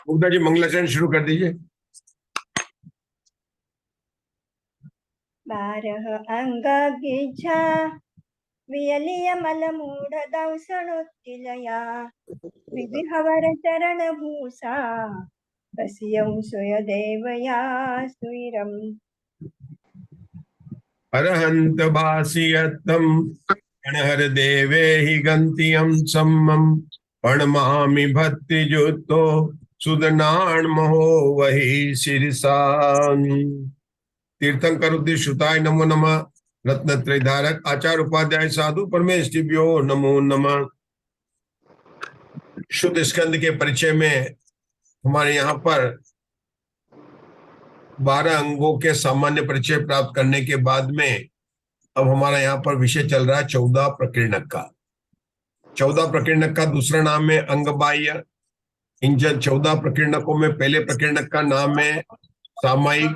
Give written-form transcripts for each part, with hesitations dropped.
मुग्धा जी मंगलाचरण शुरू कर दीजिए। 12 अंगगिच्छा वियलियमलमूढ दंसणोत्तिलया विविहवर चरण भूषा कस्यं सुयदेवया सुरम् अरहंत भासियत्तम गणहर देवे हि गंतियम सम्मम प्रणमामि भक्ति जुतो सुदनाण महो वही शीर्षान। तीर्थंकर उद्देश्य श्रुताय नमो नमः। रत्नत्रय धारक आचार्य उपाध्याय साधु परमेष्टिभ्यो नमो नमः। शुद्ध स्कंद के परिचय में हमारे यहाँ पर 12 अंगों के सामान्य परिचय प्राप्त करने के बाद में अब हमारा यहाँ पर विषय चल रहा है 14 प्रकीर्णक का। 14 प्रकीर्णक का दूसरा नाम है अंगबाह्य। इन 14 प्रकीर्णकों में पहले प्रकीर्णक का नाम है सामायिक,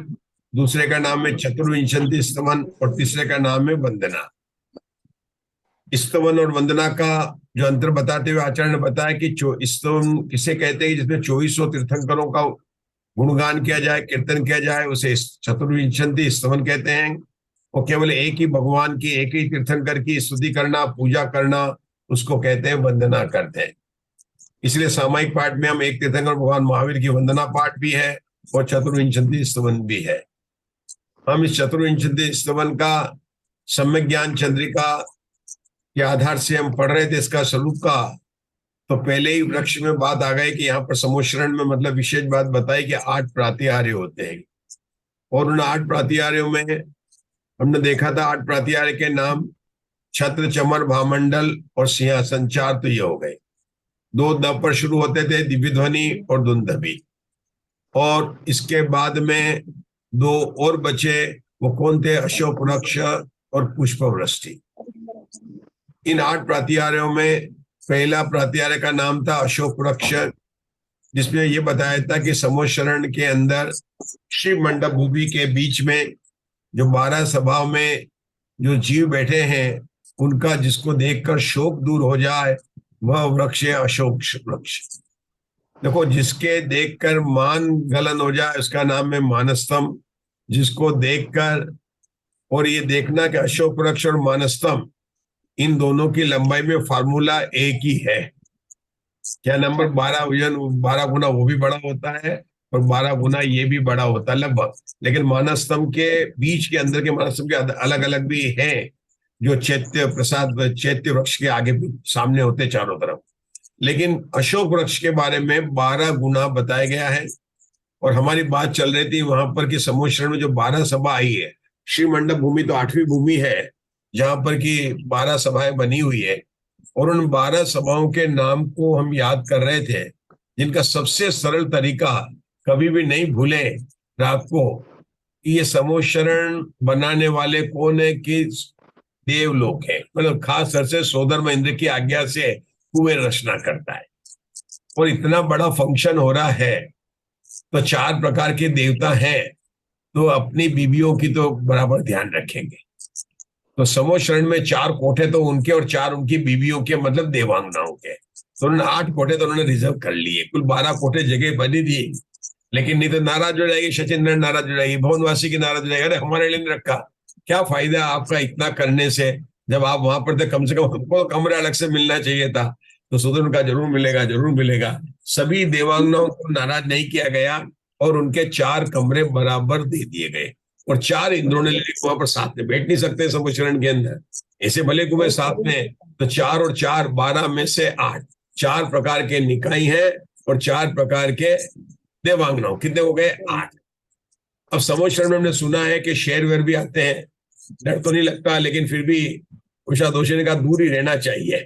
दूसरे का नाम है चतुर्विंशति स्तवन और तीसरे का नाम है वंदना। स्तवन और वंदना का जो अंतर बताते हुए आचार्य ने बताया कि स्तवन किसे कहते हैं जिसमें 2400 तीर्थंकरों का गुणगान किया जाए, कीर्तन किया जाए, उसे चतुर्विंशति स्तवन कहते हैं। और केवल एक ही भगवान की, एक ही तीर्थंकर की स्तुति करना, पूजा करना, उसको कहते हैं वंदना करते हैं। इसलिए सामायिक पाठ में हम एक तीर्थंकर भगवान महावीर की वंदना पाठ भी है और चतुर्विंशति स्तवन भी है। हम इस चतुर्विंशति स्तवन का सम्यक ज्ञान चंद्रिका के आधार से हम पढ़ रहे थे इसका स्वरूप का। तो पहले ही वृक्ष में बात आ गई कि यहाँ पर समोशरण में मतलब विशेष बात बताई कि 8 प्रातिहार्य होते हैं। और उन 8 प्रातिहार्यों में हमने देखा था 8 प्रातिहार्य के नाम छत्र, चमर, भामंडल और सिंहासन, 4 तो ये हो गए। 2 द पर शुरू होते थे, दिव्य ध्वनि और दुंदभी। और इसके बाद में 2 और बचे, वो कौन थे? अशोक वृक्ष और पुष्प वृष्टि। इन 8 प्रातिहार्यों में पहला प्रातिहार्य का नाम था अशोक वृक्ष, जिसमें ये बताया था कि समोशरण के अंदर श्री मंडप भूमि के बीच में जो 12 सभाओं में जो जीव बैठे हैं उनका जिसको देखकर शोक दूर हो जाए वह वृक्ष है अशोक वृक्ष। देखो, जिसके देखकर मान गलन हो जाए उसका नाम है मानस्तम। जिसको देखकर, और ये देखना कि अशोक वृक्ष और मानस्तम इन दोनों की लंबाई में फार्मूला एक ही है। क्या नंबर 12 वजन 12 गुना वो भी बड़ा होता है और 12 गुना ये भी बड़ा होता है लगभग। लेकिन मानस्तम के बीच के अंदर के मानस्तम के अलग अलग भी हैं जो चैत्य प्रसाद चैत्य वृक्ष के आगे भी सामने होते चारों तरफ। लेकिन अशोक वृक्ष के बारे में 12 गुना बताया गया है। और हमारी बात चल रही थी वहां पर कि समोशरण में जो 12 सभा आई है, श्री मंडप भूमि तो 8वीं भूमि है जहां पर की 12 सभाएं बनी हुई है। और उन 12 सभाओं के नाम को हम याद कर रहे थे, जिनका सबसे सरल तरीका कभी भी नहीं भूले रात को, ये समोशरण बनाने वाले कौन है कि देवलोक है। मतलब खास तौर से सोदर इंद्र की आज्ञा से कुएं रचना करता है। और इतना बड़ा फंक्शन हो रहा है तो 4 प्रकार के देवता हैं, तो अपनी बीबियों की तो बराबर ध्यान रखेंगे। तो समोशरण में 4 कोठे तो उनके और 4 उनकी बीबियों के, मतलब देवांगनाओं के। तो उन्होंने 8 कोठे तो उन्होंने रिजर्व कर लिए। कुल 12 कोठे जगह बनी थी, लेकिन नहीं तो नाराज हो जाएगी, सचिन नाराज हो जाएगी, भवनवासी की नाराज हो जाएगी, अरे हमारे लिए नहीं रखा। क्या फायदा आपका इतना करने से, जब आप वहां पर थे कम से कम हमको कमरे अलग से मिलना चाहिए था। तो सुदर्शन का जरूर मिलेगा, जरूर मिलेगा। सभी देवांगनाओं को नाराज नहीं किया गया और उनके 4 कमरे बराबर दे दिए गए। और 4 इंद्रों ने वहां पर साथ में बैठ नहीं सकते समोशरण के अंदर, ऐसे भले कुएं साथ में। तो 4 और 4 12 में से 8, 4 प्रकार के निकाय हैं और 4 प्रकार के देवांगनाओं। कितने हो गए? 8। अब समोशरण में हमने सुना है कि शेर वेर भी आते हैं, डर तो नहीं लगता, लेकिन फिर भी उषा दोषी ने कहा दूर ही रहना चाहिए।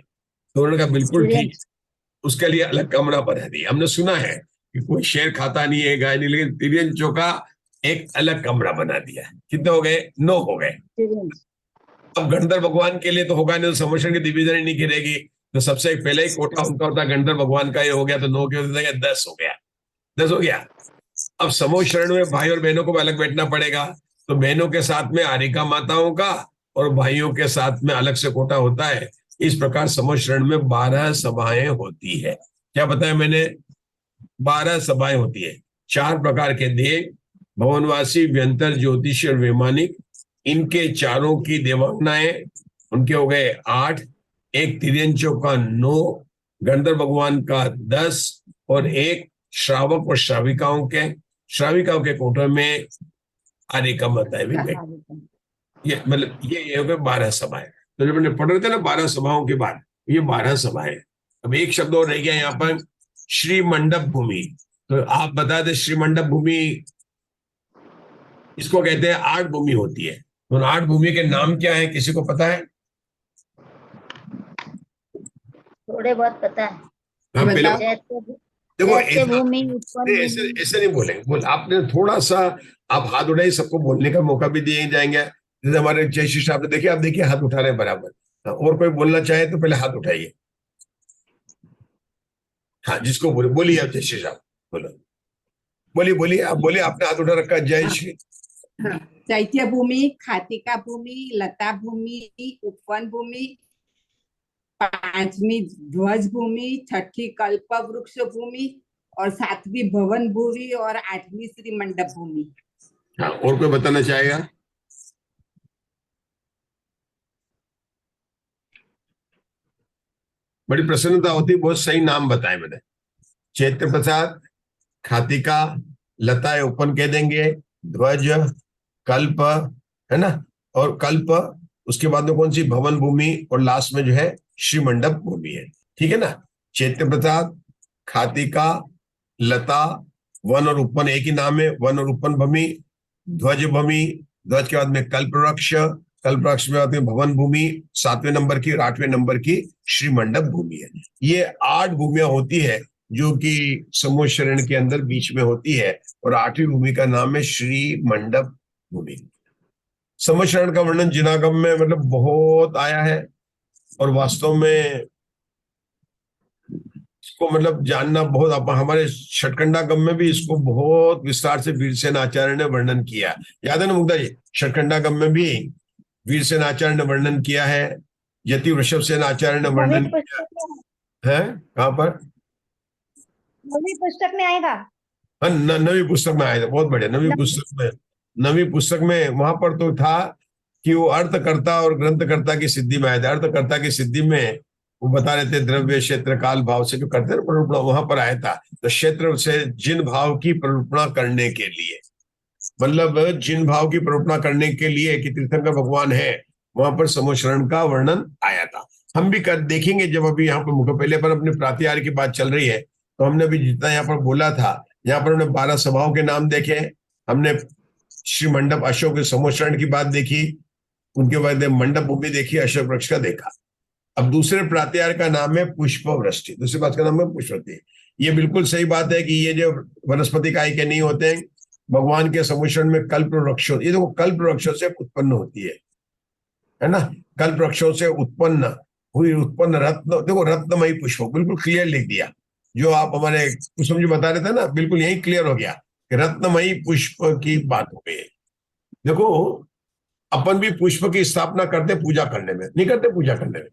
तो उन्होंने कहा बिल्कुल ठीक, उसके लिए अलग कमरा बना दिया। हमने सुना है कि कोई शेर खाता नहीं है, गाय नहीं, लेकिन तिर्यंचों का एक अलग कमरा बना दिया। कितने हो गए? 9 हो गए। अब गणधर भगवान के लिए तो होगा नहीं, तो समोशरण की दिव्यधनी नहीं गिरेगी। तो सबसे पहले ही कोटा उनका होता गणधर भगवान का ये हो गया, तो 9 के होते 10 हो गया। 10 हो गया। अब समोशरण में भाई और बहनों को भी अलग बैठना पड़ेगा। तो बहनों के साथ में आरिका माताओं का और भाइयों के साथ में अलग से कोटा होता है। इस प्रकार समोशरण में 12 सभाएं होती है। क्या बताया मैंने? 12 सभाएं होती है। 4 प्रकार के देव, भवनवासी, व्यंतर, ज्योतिषी और वैमानिक, इनके चारों की देवांगनाएं, उनके हो गए 8, एक तिर्यंचों का 9, गंधर्व भगवान का 10 और एक श्रावक और श्राविकाओं के कोठर में आर्य का मत है भी। ये मतलब ये हो गए 12 सभाएं। तो जब हमने पढ़ रहे थे ना 12 सभाओं के बाद, ये 12 सभाएं। अब एक शब्द और रह गया यहाँ पर, श्री मंडप भूमि। तो आप बता दें, श्री मंडप भूमि इसको कहते हैं 8 भूमि होती है। तो 8 भूमि के नाम क्या है, किसी को पता है? थोड़े बहुत पता है। हाँ, पहले देखो भूमि, ऐसे ऐसे नहीं बोलेंगे, आपने थोड़ा सा आप हाथ उठाइए, सबको बोलने का मौका भी दिए जाएंगे। जैसे हमारे जय श्री आप देखिए, आप देखिए हाथ उठा रहे हैं बराबर। हाँ, और कोई बोलना चाहे तो पहले हाथ उठाइए। हाँ, जिसको बोलिए आप, जय श्री राम बोलो, बोलिए आप बोलिए, आपने हाथ उठा रखा। जय श्री। चैत्य भूमि, खातिका भूमि, लता भूमि, उपवन भूमि, 5वीं ध्वज भूमि, 6ठी कल्प वृक्ष भूमि और 7वीं भवन भूमि और 8वीं श्री मंडप भूमि। हाँ, और कोई बताना चाहेगा? बड़ी प्रसन्नता होती, बहुत सही नाम बताए मैंने। चैत्र प्रसाद, खातिका, लता उपन कह देंगे, ध्वज, कल्प, है ना, और कल्प, उसके बाद में कौन सी, भवन भूमि, और लास्ट में जो है श्री मंडप भूमि है। ठीक है ना। चैत्र प्रसाद, खातिका, लता, वन और उपन एक ही नाम है, वन और उपन भूमि, ध्वज भूमि, ध्वज के बाद में कल्प वृक्ष, कल्प वृक्ष में आते हैं भवन भूमि 7वें नंबर की, और 8वें नंबर की श्री मंडप भूमि है। ये 8 भूमियां होती है जो कि समूह शरण के अंदर बीच में होती है, और 8वीं भूमि का नाम है श्री मंडप भूमि। समूह शरण का वर्णन जिनागम में मतलब बहुत आया है, और वास्तव में इसको मतलब जानना बहुत, हमारे षटकंडागम में भी इसको बहुत विस्तार से वीरसेन आचार्य ने वर्णन किया। याद है ना मुग्धा जी, षटकंडागम में भी वीरसेन आचार्य ने वर्णन किया है, यति वृषभ सेन आचार्य ने वर्णन किया है। कहाँ पर? नवी पुस्तक में आएगा। हाँ, नवी पुस्तक में आएगा, बहुत बढ़िया। नवी पुस्तक में वहां पर तो था कि वो अर्थकर्ता और ग्रंथकर्ता की सिद्धि में आया था। अर्थकर्ता की सिद्धि में वो बता रहे थे द्रव्य क्षेत्र काल भाव से जो करते हैं प्ररूपणा, वहां पर आया था। तो क्षेत्र से जिन भाव की प्ररूपणा करने के लिए, मतलब जिन भाव की प्ररूपणा करने के लिए कि तीर्थंकर भगवान है, वहां पर समूह शरण का वर्णन आया था। हम भी देखेंगे जब अभी यहाँ पर मुखपहले पर अपने प्रातिहार्य की बात चल रही है, तो हमने अभी जितना यहाँ पर बोला था, यहाँ पर हमने 12 सभाओं के नाम देखे, हमने श्री मंडप अशोक समूह शरण की बात देखी, उनके बाद मंडप भूमि देखी, अशोक वृक्ष का देखा। अब दूसरे प्रातिहार्य का नाम है पुष्प वृष्टि, दूसरी बात का नाम है पुष्प वृष्टि। ये बिल्कुल सही बात है कि ये जो वनस्पति काय के नहीं होते हैं, भगवान के समूह शरण में कल्प वृक्षों, ये देखो कल्प वृक्षों से उत्पन्न होती है ना, कल्प वृक्षों से उत्पन्न रत्न, देखो रत्नमयी पुष्प, बिल्कुल क्लियर लिख दिया। जो आप हमारे कुसुम जी बता रहे थे ना, बिल्कुल यही क्लियर हो गया कि रत्नमयी पुष्प की बात हो गई। देखो अपन भी पुष्प की स्थापना करते पूजा करने में, नहीं करते पूजा करने में,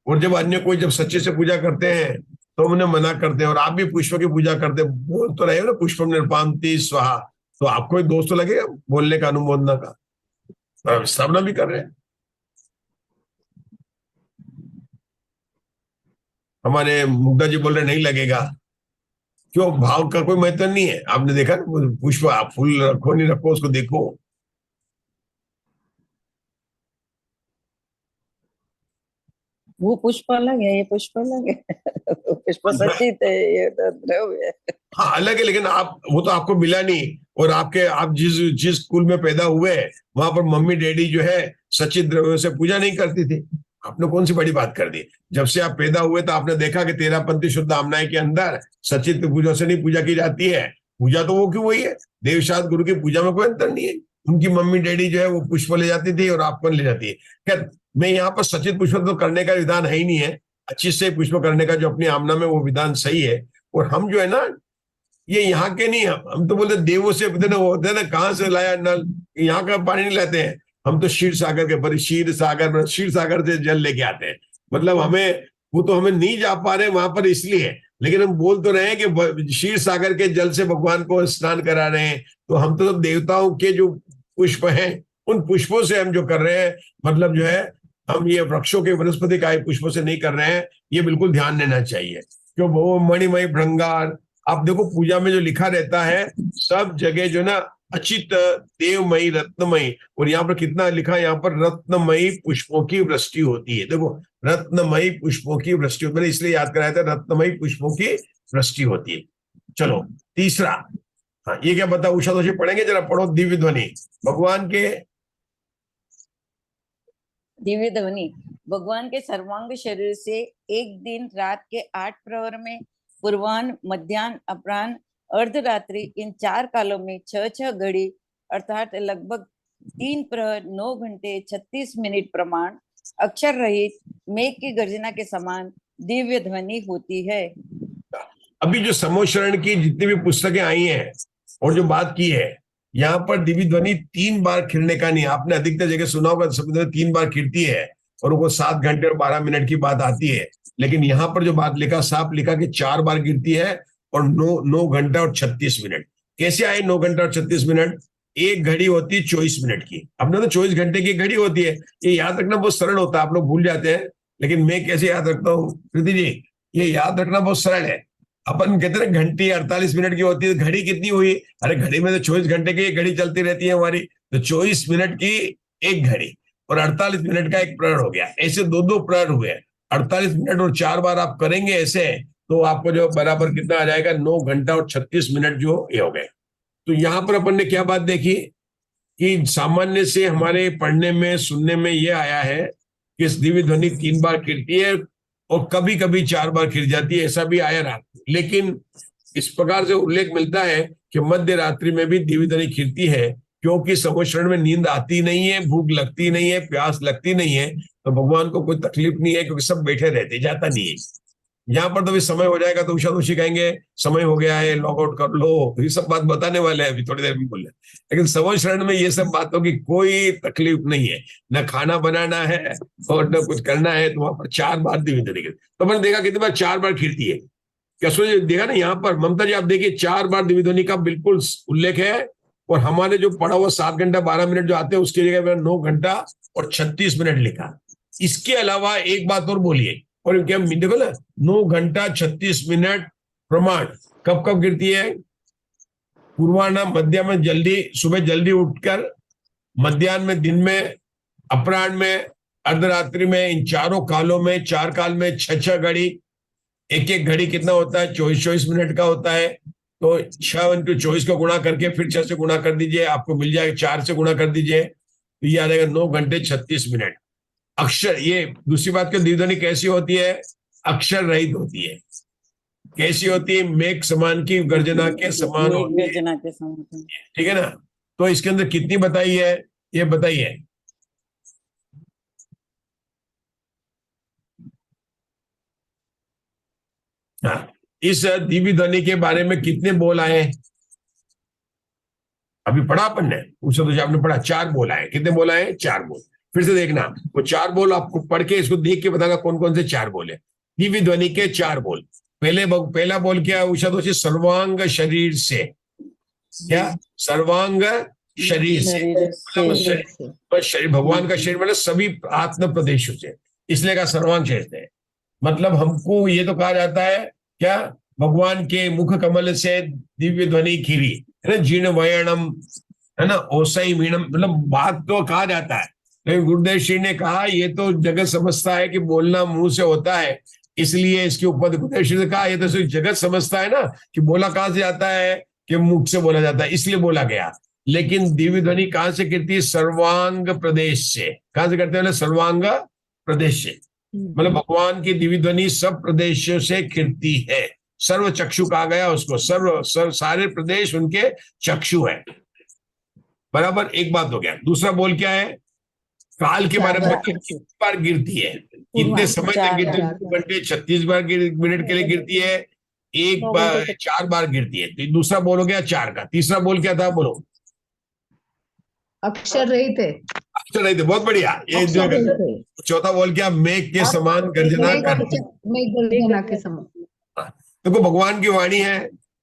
और जब अन्य कोई जब सच्चे से पूजा करते हैं तो उन्हें मना करते हैं। और आप भी पुष्प की पूजा करते बोल तो रहे हो ना, पुष्पम निर्पामति स्वाहा, तो आपको एक दोस्त तो लगेगा बोलने का, अनुमोदना का, और स्थापना भी कर रहे हैं। हमारे मुग्धा जी बोल रहे नहीं लगेगा, क्यों? भाव का कोई महत्व नहीं है। आपने देखा ना, पुष्प आप फूल रखो नहीं रखो, उसको देखो। वो पुष्प अलग है, ये पुष्प अलग है। पुष्प सचित है, ये तो द्रव्य है। हाँ अलग है, लेकिन आप वो तो आपको मिला नहीं, और आप जिस कुल में पैदा हुए वहां पर मम्मी डैडी जो है सचित द्रव्य से पूजा नहीं करती थी। आपने कौन सी बड़ी बात कर दी? जब से आप पैदा हुए तो आपने देखा कि 13पंथी शुद्ध आमनाय के अंदर सचित पूजा से नहीं पूजा की जाती है। पूजा तो वो क्यों वही है, देवशास्त्र गुरु की पूजा में कोई अंतर नहीं है। उनकी मम्मी डैडी जो है वो पुष्प ले जाती थी और आप ले जाती है। खैर मैं यहाँ पर सचित पुष्प तो करने का विधान है ही नहीं है, अच्छी से पुष्प करने का जो अपनी आमना में वो विधान सही है। और हम जो है ना, ये यहाँ के नहीं, हम तो बोलते देवों से होते हैं ना, कहाँ से लाया नल, यहाँ का पानी नहीं लाते हैं हम तो, क्षीर सागर के क्षीर सागर से जल लेके आते हैं। मतलब हमें वो तो हमें नहीं जा पा रहे वहां पर इसलिए, लेकिन हम बोल तो रहे हैं कि क्षीर सागर के जल से भगवान को स्नान करा रहे हैं, तो हम तो देवताओं के जो पुष्प हैं उन पुष्पों से हम जो कर रहे हैं, मतलब जो है हम ये वृक्षों के वनस्पति काय पुष्पों से नहीं कर रहे हैं। ये बिल्कुल ध्यान देना चाहिए। क्यों वो मणिमय भृंगार, आप देखो पूजा में जो लिखा रहता है सब जगह जो ना अचित देवमयी रत्नमयी, और यहाँ पर कितना लिखा है, यहाँ पर रत्नमयी पुष्पों की वृष्टि होती है। देखो रत्नमयी पुष्पों की वृष्टि, मैंने इसलिए याद कराया था, रत्नमयी पुष्पों की वृष्टि होती है। चलो तीसरा, हाँ ये क्या बता उषा दोषी, पढ़ेंगे जरा, पढ़ो दिव्य ध्वनि। भगवान के दिव्य ध्वनि भगवान के सर्वांग शरीर से एक दिन रात के 8 प्रहर में, पूर्वाह्न, मध्याह्न, अपराह्न, अर्धरात्रि, इन 4 कालों में 6 घड़ी अर्थात लगभग 3 प्रहर 9 घंटे 36 मिनट प्रमाण अक्षर रहित मेघ की गर्जना के समान दिव्य ध्वनि होती है। अभी जो समोशरण की जितनी भी पुस्तकें आई हैं और जो बात की है, यहाँ पर दिव्य ध्वनि 3 बार खिलने का नहीं। आपने अधिकतर जगह सुना होगा शब्द में 3 बार खिलती है और वो 7 घंटे और 12 मिनट की बात आती है, लेकिन यहाँ पर जो बात लिखा, साफ लिखा कि 4 बार गिरती है और 9 घंटा और 36 मिनट। कैसे आए 9 घंटा और 36 मिनट? एक घड़ी होती है 24 मिनट की, अपने तो 24 घंटे की घड़ी होती है। ये याद रखना बहुत सरल होता है, आप लोग भूल जाते हैं, लेकिन मैं कैसे याद रखता हूँ प्रीति जी, ये याद रखना बहुत सरल है। अपन कहते हैं घंटी 48 मिनट की होती है, घड़ी कितनी हुई? अरे घड़ी में तो 24 घंटे की एक घड़ी चलती रहती है हमारी, तो 24 मिनट की एक घड़ी और 48 मिनट का एक प्रहर हो गया। ऐसे 2 प्रहर हुए, 48 मिनट और 4 बार आप करेंगे ऐसे, तो आपको जो बराबर कितना आ जाएगा, 9 घंटा और 36 मिनट जो ये हो गए। तो यहाँ पर अपन ने क्या बात देखी कि सामान्य से हमारे पढ़ने में सुनने में ये आया है कि दिव्य ध्वनि 3 बार गिरती है और कभी कभी 4 बार गिर जाती है, ऐसा भी आया रात। लेकिन इस प्रकार से उल्लेख मिलता है कि मध्य रात्रि में भी दिव्य ध्वनि खिलती है, क्योंकि समोशरण में नींद आती नहीं है, भूख लगती नहीं है, प्यास लगती नहीं है, तो भगवान को कोई तकलीफ नहीं है, क्योंकि सब बैठे रहते, जाता नहीं है। यहाँ पर तो भी समय हो जाएगा तो उषा दोषी कहेंगे समय हो गया है, लॉग आउट कर लो, ये सब बात बताने वाले हैं अभी थोड़ी देर में बोले। लेकिन समोशरण में ये सब बातों की कोई तकलीफ नहीं है, न खाना बनाना है और न कुछ करना है, तो वहां पर 4 बार दिव्य ध्वनि। तो मैंने देखा कितनी बार 4 बार खिलती है, क्या सोच देखा ना यहाँ पर ममता जी, आप देखिए 4 बार दिव्य ध्वनि का बिल्कुल उल्लेख है। और हमारे जो पढ़ा हुआ 7 घंटा 12 मिनट जो आते हैं उसकी जगह 9 घंटा और 36 मिनट लिखा। इसके अलावा एक बात और बोलिए, और क्या देखो ना, 9 घंटा 36 मिनट प्रमाण कब कब गिरती है? पूर्वाह्न, मध्य में जल्दी, सुबह जल्दी उठकर, मध्याह्न में, दिन में, अपराह्न में, अर्धरात्रि में, इन 4 कालों में, 4 काल में 6 घड़ी, एक घड़ी कितना होता है? 24 मिनट का होता है। तो 6 × 24 का गुणा करके फिर 6 से गुणा कर दीजिए, आपको मिल जाएगा, 4 से गुणा कर दीजिए तो ये आ जाएगा 9 घंटे 36 मिनट। अक्षर, ये दूसरी बात की दिव्य ध्वनि कैसी होती है? अक्षर रहित होती है। कैसी होती है? मेघ समान की गर्जना के समान होती है, गर्जना के समान, ठीक है ना? तो इसके अंदर कितनी बताई है ये बताइए। हाँ, इस दिव्य ध्वनि के बारे में कितने बोल आए? अभी पढ़ा अपन ने, उससे तो आपने पढ़ा, 4 बोल आए। कितने बोल आए? 4 बोल। फिर से देखना, वो 4 बोल आपको पढ़ के इसको देख के बताना कौन कौन से 4 बोल है। दिव्य ध्वनि के 4 बोल। पहला बोल क्या है उषा दोषी? सर्वांग शरीर से। क्या? सर्वांग शरीर से, शरीर भगवान का शरीर मतलब सभी आत्म प्रदेशों से, इसलिए का सर्वांग शरीर से। मतलब हमको ये तो कहा जाता है क्या, भगवान के मुख कमल से दिव्य ध्वनि खिली है ना, जीर्ण वयणम है ना, ओसई मीणम, मतलब बात तो कहा जाता है, लेकिन गुरुदेव श्री ने कहा ये तो जगत समझता है कि बोलना मुंह से होता है, इसलिए इसके ऊपर गुरुदेव श्री ने कहा ये तो सिर्फ जगत समझता है ना कि बोला कहां से जाता है, कि मुख से बोला जाता है, इसलिए बोला गया। लेकिन दिव्य ध्वनि कहां से गिरती है? सर्वांग प्रदेश से। कहां से करते हैं? सर्वांग प्रदेश से, मतलब भगवान की दिव्य ध्वनि सब प्रदेशों से गिरती है। सर्व चक्षु कहा गया उसको, सारे प्रदेश उनके चक्षु है। बराबर, एक बात हो गया। दूसरा बोल क्या है? काल के बारे में कितनी बार गिरती है, कितने समय तक गिरती है? 2 घंटे 36 बार मिनट के लिए गिरती है, 1 बार 4 बार गिरती है। तो दूसरा बोल हो गया 4 का। तीसरा बोल क्या था? बोलो। अक्षर रहित है। अक्षर रहित, बहुत बढ़िया। ये चौथा बोल क्या? मेघ के समान गर्जना कर। मेघ गर्जना के समान। देखो भगवान की वाणी है,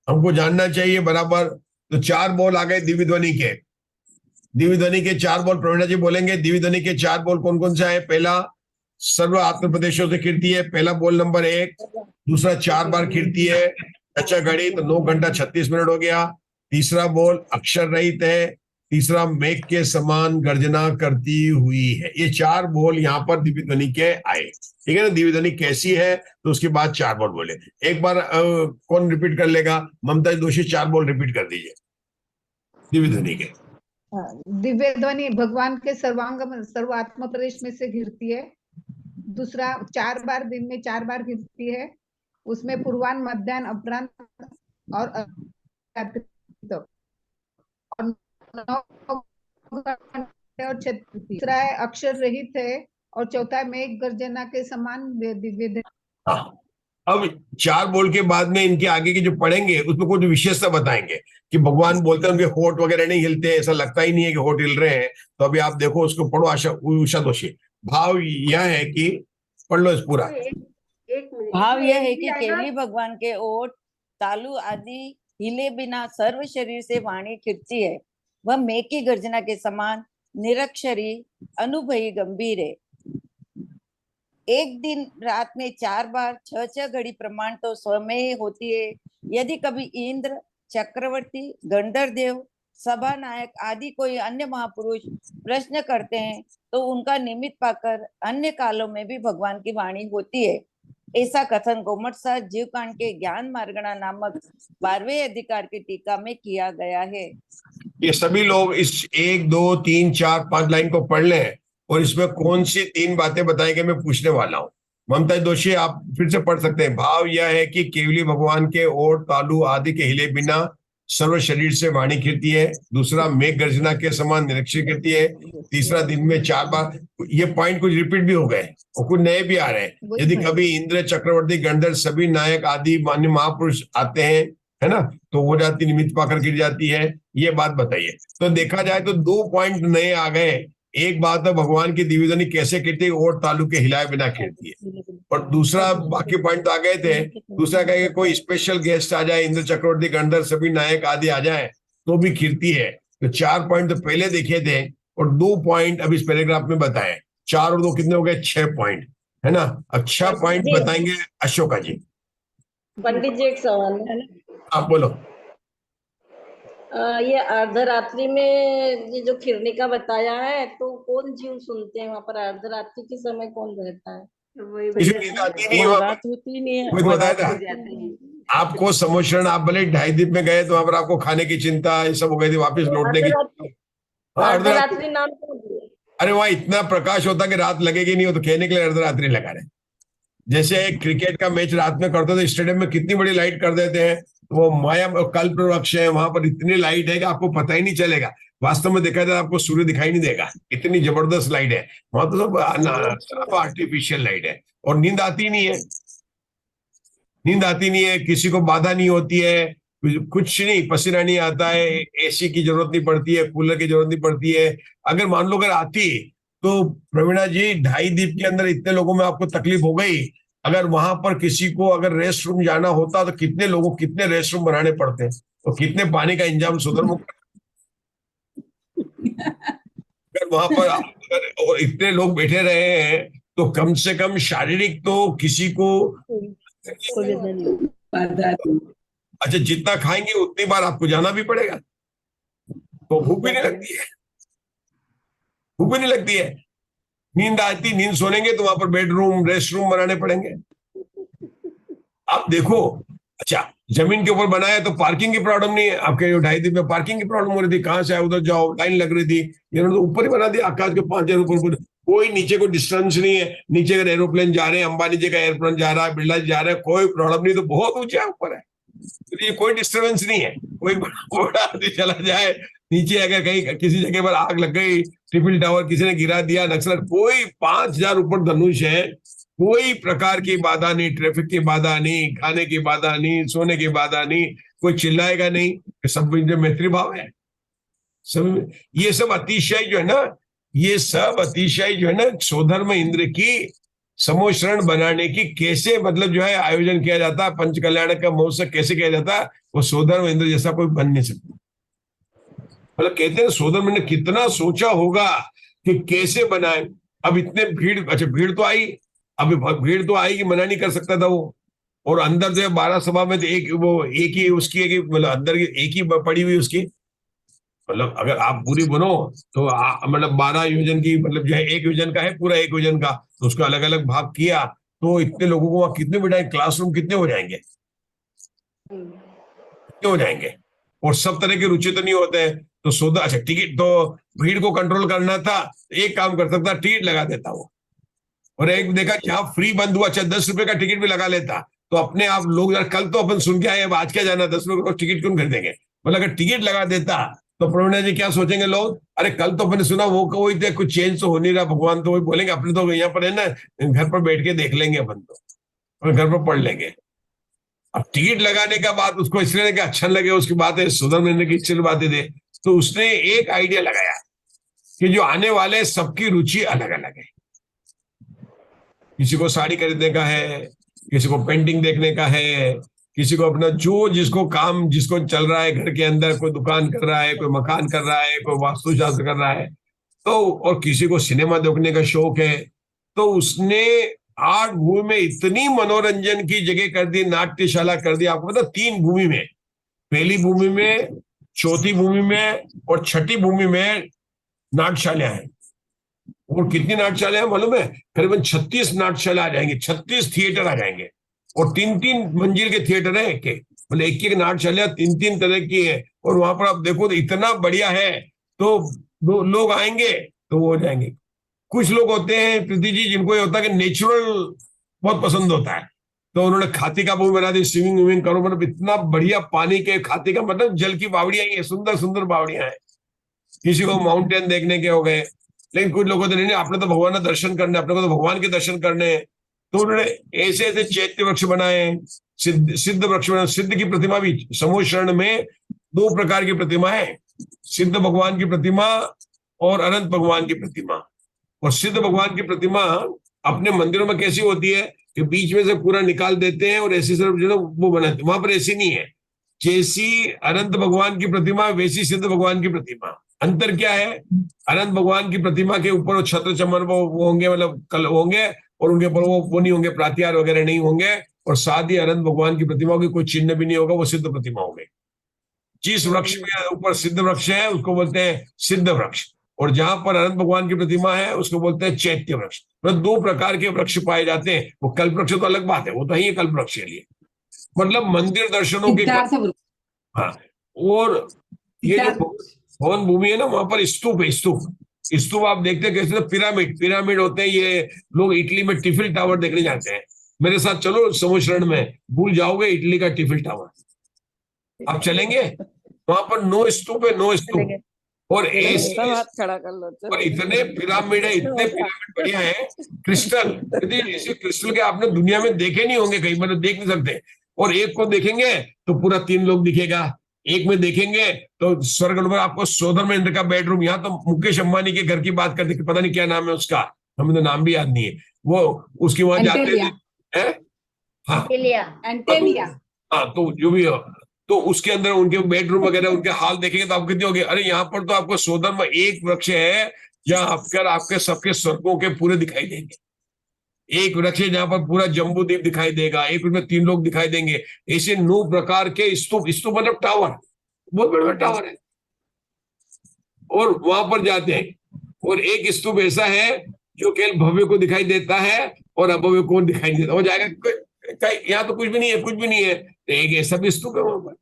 हमको जानना चाहिए बराबर। तो 4 बोल आ गए दिव्य ध्वनि के। दिव्य ध्वनि के 4 बोल प्रवीणा जी बोलेंगे। दिव्य ध्वनि के 4 बोल कौन कौन सा है? पहला, सर्व आत्म प्रदेशों से कीर्ति है, पहला बोल नंबर 1। दूसरा 4 बार कीर्ति है, अच्छा घड़ी तो 9 घंटा 36 मिनट हो गया। तीसरा बोल अक्षर रहित है। तीसरा मेघ के समान गर्जना करती हुई है। ये 4 बोल यहाँ पर दिव्य ध्वनि के आए, ठीक है ना। दिव्य ध्वनि कैसी है तो उसके बाद 4 बोल बोले। एक बार कौन रिपीट कर लेगा? ममता दोषी 4 बोल रिपीट कर दीजिए दिव्य ध्वनि के। दिव्य ध्वनि भगवान के सर्वांग सर्व आत्म प्रदेश में से गिरती है। दूसरा 4 बार दिन में 4 बार गिरती है, उसमें पूर्वान्न, मध्याह्न, अपराह्न और रात्रि तक। और 9 घंटे और 36। तीसरा है अक्षर रहित है और चौथा है मेघ गर्जना के समान दिव्य ध्वनि। हाँ, अब 4 बोल के बाद में इनके आगे के जो पढ़ेंगे उसमें कुछ विशेषता बताएंगे कि भगवान बोलते हैं उनके होठ वगैरह नहीं हिलते, ऐसा लगता ही नहीं है कि होठ हिल रहे हैं। तो अभी आप देखो उसको पढ़ो। उषा दोषी, भाव यह है कि पढ़ लो इस पूरा। भाव यह है कि केवली भगवान के ओठ, तालु आदि हिले बिना सर्व शरीर से वाणी खिंचती है। वह मेघ की गर्जना के समान निरक्षरी, अनुभवी, गंभीर है। एक दिन रात में 4 बार 6 घड़ी प्रमाण तो स्वमेय होती है। यदि कभी इंद्र, चक्रवर्ती, गंधर्व देव, सभा नायक आदि कोई अन्य महापुरुष प्रश्न करते हैं तो उनका निमित्त पाकर अन्य कालों में भी भगवान की वाणी होती है। ऐसा कथन गोमटसार जीवकांड के ज्ञान मार्गणा नामक 12वें अधिकार की टीका में किया गया है। ये सभी लोग इस 1, 2, 3, 4, 5 लाइन को पढ़ लें और इसमें कौन सी 3 बातें बताई गई मैं पूछने वाला हूं। ममता दोषी आप फिर से पढ़ सकते हैं। भाव यह है कि केवली भगवान के ओठ, तालु आदि के हिले बिना सर्व शरीर से वाणी कीर्ति है। दूसरा, मेघ गर्जना के समान निरीक्षण कीर्ति है। तीसरा, दिन में 4 बार। ये पॉइंट कुछ रिपीट भी हो गए और कुछ नए भी आ रहे हैं। यदि कभी इंद्र, चक्रवर्ती, गंधर्व, सभी नायक आदि मान्य महापुरुष आते हैं, है ना, तो वो जाति निमित्त पाकर गिर जाती है। ये बात बताइए। तो देखा जाए तो 2 पॉइंट नए आ गए। एक बात है भगवान की दिव्य ध्वनि कैसे कीर्ति और तालु के हिलाए बिना कीर्ति है, और दूसरा बाकी पॉइंट तो आ गए थे। दूसरा कहेंगे कोई स्पेशल गेस्ट आ जाए, इंद्र, चक्रवर्ती, गंधर्व, सभी नायक आदि आ जाए तो भी कीर्ति है। तो 4 पॉइंट तो पहले देखे थे और 2 पॉइंट अब इस पैराग्राफ में बताए। 4 और 2 कितने हो गए? 6 पॉइंट, है ना। अब 6 पॉइंट बताएंगे अशोका जी। पंडित जी एक सवाल है। आप बोलो। ये अर्धरात्रि में ये जो खिरनी बताया है तो कौन जीव सुनते हैं वहाँ पर? अर्धरात्रि के समय कौन रहता है? इसमें नींद आती नहीं है, रात होती नहीं है। वही तो बताया था आपको। समोशरण आप भले 2.5 दिन में गए तो वहां पर आपको खाने की चिंता ये सब हो गई थी, वापस लौटने की। हाँ, अर्धरात्रि नाम क्यों दिया? अरे वहां इतना प्रकाश होता कि रात लगेगी नहीं, हो तो कहने के लिए अर्धरात्रि लगा रहे। जैसे एक क्रिकेट का मैच रात में करते थे, स्टेडियम में कितनी बड़ी लाइट कर देते हैं, वो माया कल्प वृक्ष है, वहां पर इतनी लाइट है कि आपको पता ही नहीं चलेगा। वास्तव में देखा जाए आपको सूर्य दिखाई नहीं देगा, इतनी जबरदस्त लाइट है वहां। तो सब आर्टिफिशियल लाइट है और नींद आती नहीं है। नींद आती नहीं है, किसी को बाधा नहीं होती है, कुछ नहीं, पसीना नहीं आता है, एसी की जरूरत नहीं पड़ती है, कूलर की जरूरत नहीं पड़ती है। अगर मान लो अगर आती तो प्रवीणा जी 2.5 द्वीप के अंदर इतने लोगों में आपको तकलीफ हो गई। अगर वहां पर किसी को अगर रेस्ट रूम जाना होता तो कितने लोगों कितने रेस्ट रूम बनाने पड़ते हैं, तो कितने पानी का इंतजाम सुधरमुक्त। अगर वहां पर अगर इतने लोग बैठे रहे हैं तो कम से कम शारीरिक तो किसी को। अच्छा, जितना खाएंगे उतनी बार आपको जाना भी पड़ेगा, तो भूख भी नहीं लगती है। भूख भी नहीं लगती है, नींद आती, नींद सोनेंगे तो वहां पर बेडरूम, रेस्ट रूम बनाने पड़ेंगे। आप देखो, अच्छा जमीन के ऊपर बनाया तो पार्किंग की प्रॉब्लम नहीं है। आपके 2.5 दिन में पार्किंग की प्रॉब्लम हो रही थी, कहां से आए उधर जाओ, लाइन लग रही थी। इन्होंने तो ऊपर ही बना दिया, आकाश के 5 ऊपर। कोई नीचे कोई डिस्टेंस नहीं है। नीचे अगर एरोप्लेन जा रहे हैं, अंबानी जी का एयरप्लेन जा रहा है, बिरला जी जा रहे हैं, कोई प्रॉब्लम नहीं। तो बहुत ऊंचा ऊपर है, तो ये कोई डिस्टर्बेंस नहीं है। कोई बड़ा आदमी चला जाए नीचे, अगर कहीं किसी जगह पर आग लग गई, ट्रिपल टावर किसी ने गिरा दिया, नक्सल, कोई 5000 ऊपर धनुष है, कोई प्रकार की बाधा नहीं, ट्रैफिक की बाधा नहीं, खाने की बाधा नहीं, सोने की बाधा नहीं, कोई चिल्लाएगा नहीं। सब मैत्री भाव है। सब ये सब अतिशय जो है ना, ये सब अतिशय जो है ना, स्वधर्म इंद्र की समूह शरण बनाने की कैसे मतलब जो है आयोजन किया जाता है, पंच कल्याण का महोत्सव कैसे किया जाता है, वो सोधर्म इंद्र जैसा कोई बन नहीं सकता। मतलब कहते हैं सोधर्म ने कितना सोचा होगा कि कैसे बनाए। अब इतने भीड़, अच्छा भीड़ तो आई, अब भीड़ तो आई कि मना नहीं कर सकता था वो। और अंदर जो है 12 सभा में तो एक ही उसकी एक मतलब अंदर की एक ही पड़ी हुई उसकी, मतलब अगर आप पूरी बनो तो मतलब 12 योजन की मतलब जो है एक योजन का है, पूरा एक योजन का, तो उसका अलग अलग भाग किया तो इतने लोगों को वहां कितने बिठाए, क्लासरूम कितने हो जाएंगे, कितने हो जाएंगे। और सब तरह के रुचि तो नहीं होते हैं, तो सोदा अच्छा टिकट तो भीड़ को कंट्रोल करना था, एक काम कर सकता, टिकट लगा देता वो। और एक देखा जहां फ्री बंद हुआ, अच्छा 10 रुपए का टिकट भी लगा लेता, तो अपने आप लोग यार कल तो अपन सुन के आए, अब आज क्या जाना, 10 रुपए का टिकट क्यों खरीदेंगे। मतलब अगर टिकट लगा देता तो प्रवीणा जी क्या सोचेंगे लोग, अरे कल तो अपने सुना वो वही थे, कुछ चेंज तो हो नहीं रहा, भगवान तो वही बोलेंगे, अपने तो यहाँ पर है ना, घर पर बैठ के देख लेंगे अपन तो, और घर पर पढ़ लेंगे। अब टिकट लगाने का बात उसको इसलिए कि अच्छा लगे, उसकी बात है सुधर महीने की चिल बातें दे, तो उसने एक आइडिया लगाया कि जो आने वाले सबकी रुचि अलग अलग है। किसी को साड़ी खरीदने का है, किसी को पेंटिंग देखने का है, किसी को अपना जो जिसको काम जिसको चल रहा है घर के अंदर, कोई दुकान कर रहा है, कोई मकान कर रहा है, कोई वास्तुशास्त्र कर रहा है, तो और किसी को सिनेमा देखने का शौक है। तो उसने 8 भूमि में इतनी मनोरंजन की जगह कर दी, नाट्यशाला कर दी। आपको पता 3 भूमि में, पहली भूमि में, चौथी भूमि में और छठी भूमि में नाट्यशालाएं हैं। और कितनी नाट्यशालाएं मालूम है, करीबन 36 नाट्यशाला आ जाएंगे, 36 थिएटर आ जाएंगे, और 3-3 मंजिल के थिएटर है, एक मतलब एक नाट्यशाला 3-3 तरह की है। और वहां पर आप देखो तो इतना बढ़िया है, तो लोग आएंगे तो वो हो जाएंगे। कुछ लोग होते हैं प्रीति जी जिनको ये होता है कि नेचुरल बहुत पसंद होता है, तो उन्होंने खाती का वो बना दी, स्विमिंग विमिंग करो, मतलब इतना बढ़िया पानी के, खाती का मतलब जल की बावड़ियां ही है, सुंदर सुंदर बावड़ियां हैं। किसी को माउंटेन देखने के हो गए, लेकिन कुछ लोगों ने नहीं, आपने तो भगवान का दर्शन करने, अपने को तो भगवान के दर्शन करने हैं, तो उन्होंने ऐसे ऐसे चैत्य वृक्ष बनाए, सिद्ध वृक्ष बनाए। सिद्ध की प्रतिमा भी समूह शरण में 2 प्रकार की प्रतिमा है, सिद्ध भगवान की प्रतिमा और अनंत भगवान की प्रतिमा। और सिद्ध भगवान की प्रतिमा अपने मंदिरों में कैसी होती है कि बीच में से पूरा निकाल देते हैं और ऐसी सिर्फ जो है वो बनाते हैं, वहां पर ऐसी नहीं है। जैसी अनंत भगवान की प्रतिमा वैसी सिद्ध भगवान की प्रतिमा। अंतर क्या है, अनंत भगवान की प्रतिमा के ऊपर वो छत्र चमन वो होंगे, मतलब कल होंगे, और उनके ऊपर वो नहीं होंगे, प्रात्यार वगैरह नहीं होंगे, और साथ ही अनंत भगवान की प्रतिमा की कोई चिन्ह भी नहीं होगा, वो सिद्ध प्रतिमा होगी। जिस वृक्ष के ऊपर सिद्ध वृक्ष है उसको बोलते हैं सिद्ध वृक्ष, और जहां पर अनंत भगवान की प्रतिमा है उसको बोलते हैं चैत्य वृक्ष। मतलब 2 प्रकार के वृक्ष पाए जाते हैं। वो कल्प वृक्ष तो अलग बात है, वो तो ही है कल्प वृक्ष के लिए, मतलब मंदिर दर्शनों के। हाँ, और ये जो भवन भूमि है ना, वहां पर स्तूप है, स्तूप आप देखते हैं कैसे, पिरामिड होते हैं। ये लोग इटली में टिफिल टावर देखने जाते हैं, मेरे साथ चलो समूह शरण में, भूल जाओगे इटली का टिफिल टावर। आप चलेंगे वहां पर, नो स्तूप है, नो स्तूप, और ऐसे खड़ा कर लो, और इतने पिरामिड है, इतने पिरामिड बढ़िया है, क्रिस्टल, ऐसे क्रिस्टल के आपने दुनिया में देखे नहीं होंगे कहीं, मतलब देख नहीं सकते। और एक को देखेंगे तो पूरा 3 लोग दिखेगा, एक में देखेंगे तो स्वर्ग में आपको सोधर में इंद्र का बेडरूम। यहाँ तो मुकेश अंबानी के घर की बात करते, पता नहीं क्या नाम है उसका, हमें तो नाम भी याद नहीं है, वो उसकी वहां जाते हैं। हाँ, तो जो भी हो, तो उसके अंदर उनके बेडरूम वगैरह, उनके हाल देखेंगे तो आप कितने होंगे, अरे यहाँ पर तो आपको सोधर में एक वृक्ष है जहां आपके सबके स्वर्गों के पूरे दिखाई देंगे। एक वृक्ष है जहां पर पूरा जम्बू द्वीप दिखाई देगा, एक उसमें 3 लोग दिखाई देंगे। ऐसे 9 प्रकार के स्तूप मतलब टावर, बहुत बड़ा टावर है, और वहां पर जाते हैं। और एक स्तूप ऐसा है जो केवल भव्य को दिखाई देता है और अभव्य को दिखाई देता हो जाएगा, यहाँ तो कुछ भी नहीं है, कुछ भी नहीं है, एक ऐसा भी स्तूप है वहां पर।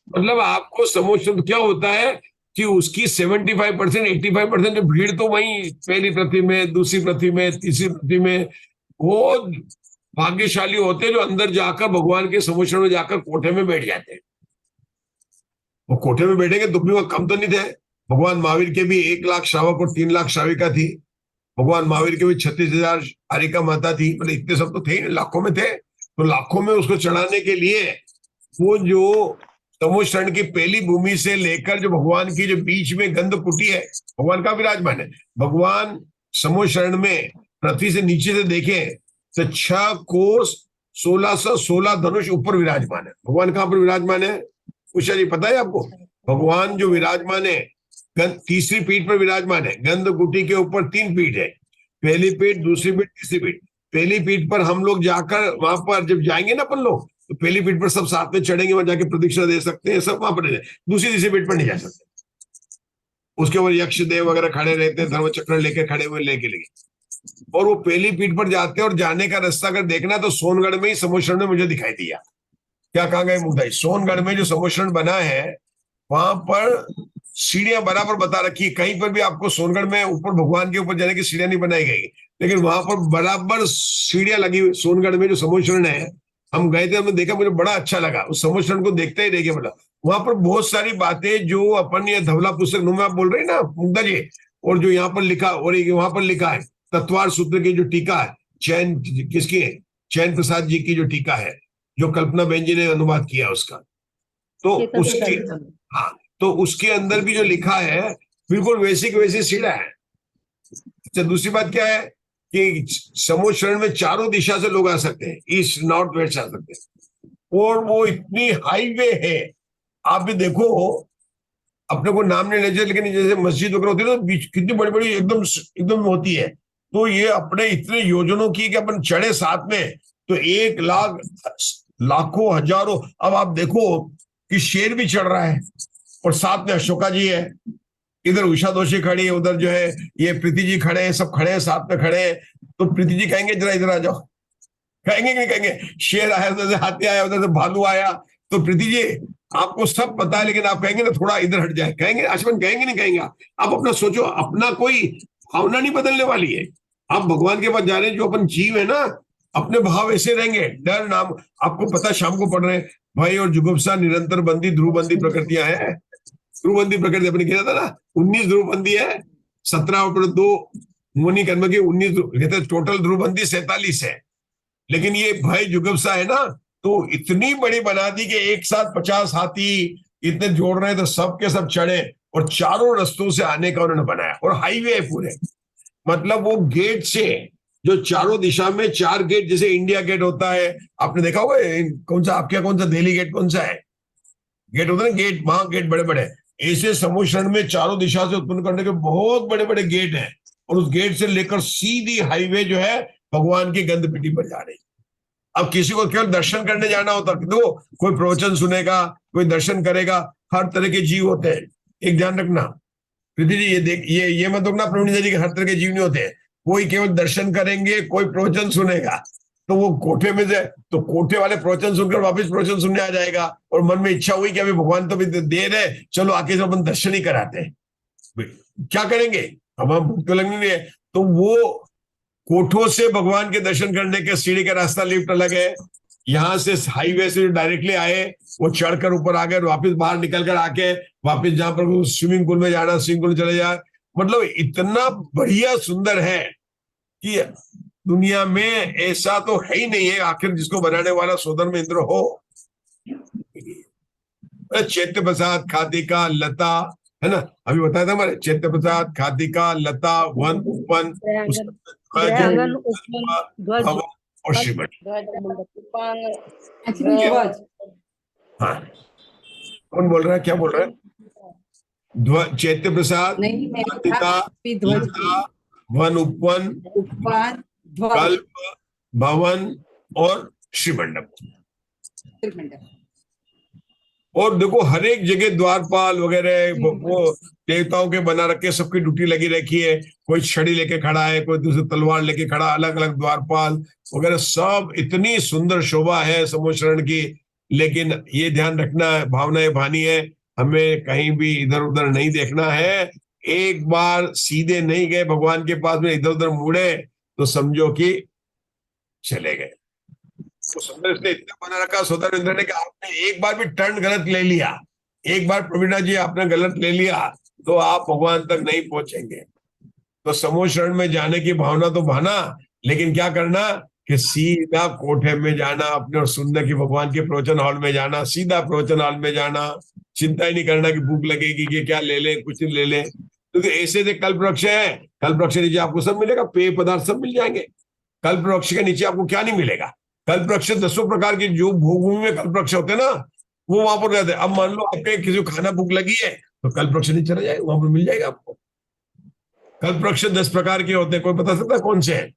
मतलब आपको समझ क्या होता है कि उसकी 75% 85% भीड़ तो वही पहली पृथ्वी में, दूसरी पृथ्वी में, तीसरी पृथ्वी में, वो भाग्यशाली होते हैं जो अंदर जाकर भगवान के समुद्र में जाकर कोठे में बैठ जाते हैं। वो कोठे में बैठेंगे तो भी वो कम तो नहीं थे। भगवान महावीर के भी 1 लाख श्रावक और 3 लाख श्राविका थी। भगवान महावीर के भी 36,000 हारिका माता थी, मतलब इतने सब तो थे, लाखों में थे। तो लाखों में उसको चढ़ाने के लिए वो जो समूह शरण की पहली भूमि से लेकर जो भगवान की जो बीच में गंध कुटी है, भगवान का विराजमान है। भगवान समूह शरण में पृथ्वी से नीचे से देखें तो 6 कोस 1616 धनुष ऊपर विराजमान है। भगवान कहाँ पर विराजमान है उषा जी पता है आपको? भगवान जो विराजमान है तीसरी पीठ पर विराजमान है। गंधकुटी के ऊपर 3 पीठ है, पहली पीठ, दूसरी पीठ, तीसरी पीठ। पहली पीठ पर हम लोग जाकर वहां पर जब जाएंगे ना अपन लोग, तो पहली पीठ पर सब साथ में चढ़ेंगे, वहां जाके प्रदक्षिणा दे सकते हैं, सब वहां पर। दूसरी तीसरी पीठ पर नहीं जा सकते। उसके ऊपर यक्ष देव वगैरह खड़े रहते हैं, धर्मचक्र लेके खड़े हुए लेके लेके। और वो पहली पीठ पर जाते हैं और जाने का रास्ता अगर देखना तो सोनगढ़ में ही समोशरण में मुझे दिखाई दिया। क्या कहा गया मुद्दा? सोनगढ़ में जो समोशरण बना है वहां पर सीढ़ियां बराबर बता रखी है। कहीं पर भी आपको सोनगढ़ में ऊपर भगवान के ऊपर जाने की सीढ़ियां नहीं बनाई गई, लेकिन वहां पर बराबर सीढ़ियां लगी हुई। सोनगढ़ में जो समोशरण है, हम गए थे, हमने देखा, मुझे बड़ा अच्छा लगा। उस समोशरण को देखते ही रह गया। मतलब वहां पर बहुत सारी बातें जो अपन ये धवला पुस्तक नुमा आप बोल रहे हैं ना मुग्धा जी, और जो यहाँ पर लिखा, और वहां पर लिखा है तत्वार सूत्र की जो टीका है, चैन किसकी है? चैन प्रसाद जी की जो टीका है, जो कल्पना बहन जी ने अनुवाद किया उसका, तो उसकी, हाँ, तो उसके अंदर भी जो लिखा है बिल्कुल वैसी की वैसी सीढ़ा है। अच्छा, दूसरी बात क्या है कि समोशरण में चारों दिशा से लोग आ सकते हैं, ईस्ट नॉर्थ वेस्ट आ सकते हैं। और वो इतनी हाईवे है, आप भी देखो, अपने को नाम नहीं लेते, लेकिन जैसे मस्जिद वगैरह होती है ना, बीच कितनी बड़ी बड़ी एकदम एकदम होती है, तो ये अपने इतने योजनों की कि अपन चढ़े साथ में तो 1 लाख लाखों हजारों। अब आप देखो कि शेर भी चढ़ रहा है और साथ में अशोका जी है, इधर उषा दोषी खड़ी है, उधर जो है ये प्रीति जी खड़े हैं, सब खड़े हैं, साथ में खड़े हैं। तो प्रीति जी कहेंगे जरा इधर आ जाओ, कहेंगे कि नहीं कहेंगे? शेर आया, उधर से हाथी आया, उधर से भालू आया, तो प्रीति जी आपको सब पता है, लेकिन आप कहेंगे ना थोड़ा इधर हट जाए, कहेंगे? आशुमन कहेंगे नहीं कहेंगे? आप अपना सोचो, अपना कोई भावना नहीं बदलने वाली है। आप भगवान के पास जा रहे हैं, जो अपन जीव है ना, अपने भाव ऐसे रहेंगे। डर नाम आपको पता, शाम को पढ़ रहे हैं, भय और जुगुप्सा निरंतर बंदी ध्रुवबंदी प्रकृतियां है। ध्रुवबंदी प्रकृति अपने किया था ना, 19 ध्रुवबंदी है, 17 और 2 मुनि कर्म की 19 कहते टोटल ध्रुवबंदी 47 है। लेकिन ये भय जुगुप्सा है ना, तो इतनी बड़ी बना दी कि एक साथ 50 हाथी इतने जोड़ रहे हैं, तो सब के सब चढ़े और चारों रास्तों से आने का उन्होंने बनाया। और हाईवे है पूरे, मतलब वो गेट से जो चारों दिशा में 4 गेट, जैसे इंडिया गेट होता है, आपने देखा होगा। कौन सा आपके, कौन सा दिल्ली गेट कौन सा है? गेट होता है ना, गेट, वहां गेट बड़े बड़े। ऐसे समोशरण में चारों दिशा से उत्पन्न करने के बहुत बड़े बड़े गेट हैं, और उस गेट से लेकर सीधी हाईवे जो है भगवान की गंधपिटी पर जा रही। अब किसी को केवल दर्शन करने जाना होता, देखो कोई प्रवचन सुनेगा, कोई दर्शन करेगा, हर तरह के जीव होते हैं। एक ध्यान रखना प्रीति जी, ये देख, ये मत देखना प्रवीण जी के हर तरह के जीव नहीं होते हैं। कोई केवल दर्शन करेंगे, कोई प्रवचन सुनेगा, तो वो कोठे में से, तो कोठे वाले प्रवचन सुनकर वापस प्रवचन सुनने आ जाएगा, और मन में इच्छा हुई कि अभी भगवान तो भी दे रहे, चलो आके से अपन दर्शन ही कराते हैं। क्या करेंगे, अब हम भूख तो लगनी नहीं है। तो वो कोठों से भगवान के दर्शन करने के सीढ़ी का रास्ता, लिफ्ट अलग है। यहाँ से हाईवे से डायरेक्टली आए, वो चढ़कर ऊपर आ गए, वापिस बाहर निकल कर आके वापिस जहां पर स्विमिंग पूल में जाना, स्विमिंग पूल चले जाए। मतलब इतना बढ़िया सुंदर है कि दुनिया में ऐसा तो है ही नहीं है। आखिर जिसको बनाने वाला सोदर में इंद्र हो। चैत्य प्रसाद, खातिका, लता, है ना, अभी बताया था हमारे, चैत्य प्रसाद, खातिका, लता, वन, उपवन, और श्रीमठ। हाँ, कौन बोल रहा है, क्या बोल रहा है? चैत्य प्रसाद, खातिका, लता, वन, उपवन, कल्प, भवन और श्रीमंडप। और देखो हर एक जगह द्वारपाल वगैरह वो देवताओं के बना रखे, सबकी ड्यूटी लगी रखी है। कोई छड़ी लेके खड़ा है, कोई दूसरी तलवार लेके खड़ा, अलग अलग द्वारपाल वगैरह, सब इतनी सुंदर शोभा है समोशरण की। लेकिन ये ध्यान रखना, भावनाएं भानी है, हमें कहीं भी इधर उधर नहीं देखना है। एक बार सीधे नहीं गए भगवान के पास में, इधर उधर मुड़े तो समझो कि चले गए। तो सुंदर इसने इतना बना रखा सोदर इंद्र ने कि आपने एक बार भी टर्न गलत ले लिया, एक बार प्रवीणा जी आपने गलत ले लिया, तो आप भगवान तक नहीं पहुंचेंगे। तो समोशरण में जाने की भावना तो भाना, लेकिन क्या करना कि सीधा कोठे में जाना अपने, और सुनने की भगवान के प्रवचन हॉल में जाना, सीधा प्रवचन हॉल में जाना। चिंता ही नहीं करना कि भूख लगेगी कि क्या ले लें, कुछ ले लें। क्योंकि ऐसे कल्प वृक्ष है कल्प वृक्ष के नीचे आपको सब मिलेगा, पेय पदार्थ सब मिल जाएंगे। कल्प वृक्ष के नीचे आपको क्या नहीं मिलेगा? कल्प वृक्ष 10 प्रकार के जो भोगभूमि में कल्प वृक्ष होते हैं ना, वो वहां पर रहते हैं। अब मान लो आपके किसी को खाना भूख लगी है तो कल्प वृक्ष नीचे चला जाए, वहां पर मिल जाएगा आपको। कल्प वृक्ष 10 प्रकार के होते हैं, कोई बता सकता है कौन से हैं?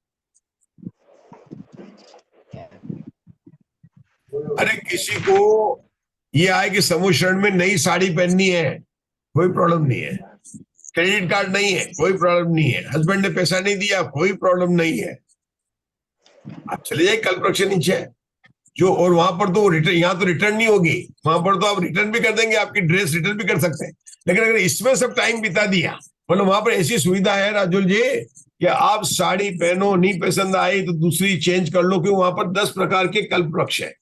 अरे किसी को ये आए कि समूह शरण में नई साड़ी पहननी है, कोई प्रॉब्लम नहीं है। क्रेडिट कार्ड नहीं है, कोई प्रॉब्लम नहीं है। हस्बैंड ने पैसा नहीं दिया, कोई प्रॉब्लम नहीं है। आप चले जाए कल्प वृक्ष नीचे जो, और वहां पर तो रिटर्न, यहाँ तो रिटर्न नहीं होगी, वहां पर तो आप रिटर्न भी कर देंगे, आपकी ड्रेस रिटर्न भी कर सकते हैं। लेकिन अगर इसमें सब टाइम बिता दिया, मतलब वहां पर ऐसी सुविधा है राजुल जी कि आप साड़ी पहनो, नहीं पसंद आई तो दूसरी चेंज कर लो, क्योंकि वहां पर 10 प्रकार के कल्प वृक्ष है।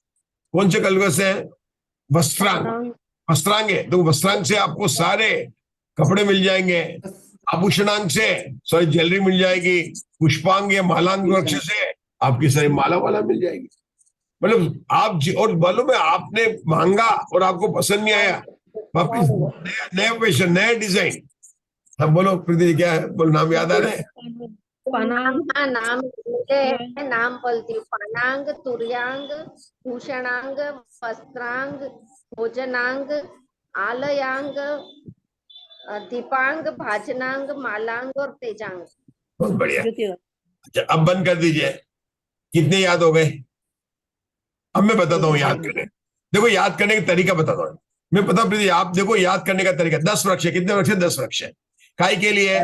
कौन से कल्प वृक्ष है? वस्त्रांग, वस्त्रांग है तो वस्त्रांग से आपको सारे कपड़े मिल जाएंगे। आभूषणांग से सारी ज्वेलरी मिल जाएगी। पुष्पांग या मालांग वृक्ष से आपकी सारी माला वाला मिल जाएगी। मतलब आप और मालूम है आपने मांगा और आपको पसंद नहीं आया, वापिस नया पेशन, नया डिजाइन। हम बोलो प्रीति जी, क्या है? बोलो, नाम याद आ रहे हैं? हाँ, नाम है, नाम बोलती हूँ। पानांग, तुर्यांग, भूषणांग, वस्त्रांग, भोजनांग, आलयांग, दीपांग, भाजनांग, मालांग और तेजांग। बहुत बढ़िया। अच्छा, अब बंद कर दीजिए। कितने याद हो गए? अब मैं बताता हूँ याद करने। देखो, याद करने का तरीका बताता हूँ मैं। पता प्रीति, आप देखो याद करने का तरीका। 10 वृक्ष है। कितने वृक्ष है? 10 वृक्ष है। काय के लिए?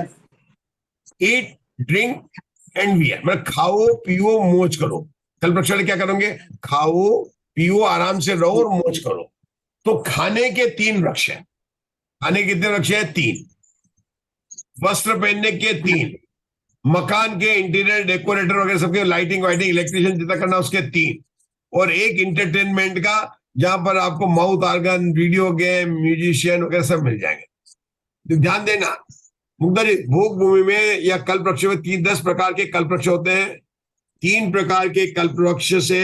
ईट, ड्रिंक एंड वियर, मतलब खाओ पियो मौज करो। कल्प वृक्ष वाले क्या करोगे? खाओ पियो, आराम से रहो और मौज करो। तो खाने के 3 वृक्ष है। खाने के कितने वृक्ष है? 3। वस्त्र पहनने के 3। मकान के इंटीरियर डेकोरेटर वगैरह सबके, लाइटिंग वाइटिंग इलेक्ट्रिशियन जितना करना उसके 3। और एक इंटरटेनमेंट का, जहां पर आपको mouth organ, video game, musician वगैरह सब मिल जाएंगे। तो ध्यान देना मुग्धा जी, भोग भूमि में या कल्प वृक्ष में 10 प्रकार के कल्प वृक्ष होते हैं। 3 प्रकार के कल्प वृक्ष से